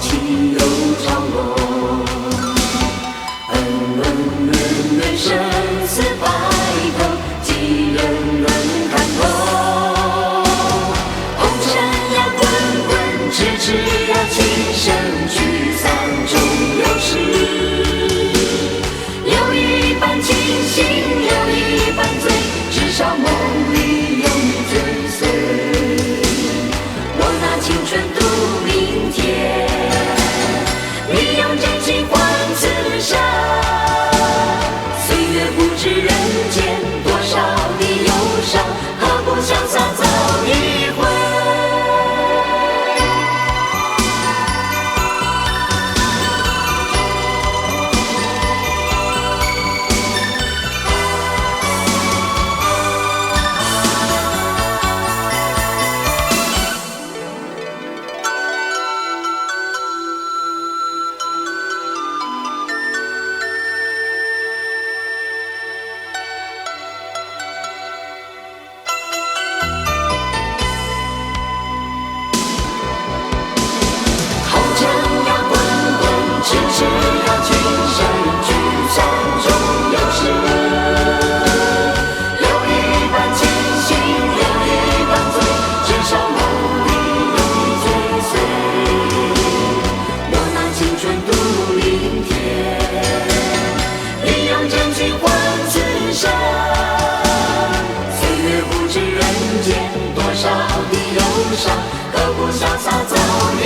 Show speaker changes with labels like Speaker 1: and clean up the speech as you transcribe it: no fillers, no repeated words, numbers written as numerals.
Speaker 1: 起又潮落。人生死白头，几人能看透？红尘呀滚滚，痴痴呀情深，聚散终有时。有一半清醒，有一半醉，至少梦里有你追随。我拿青春度明天，你用真情换此生。不知人间多少的忧伤，何不潇洒走一回？痴痴呀情深，聚散终有时。有一半清醒，有一半醉，至少梦里有你追随。我拿青春度明天，你用真情换此生。岁月不知人间多少的忧伤，何不潇洒走一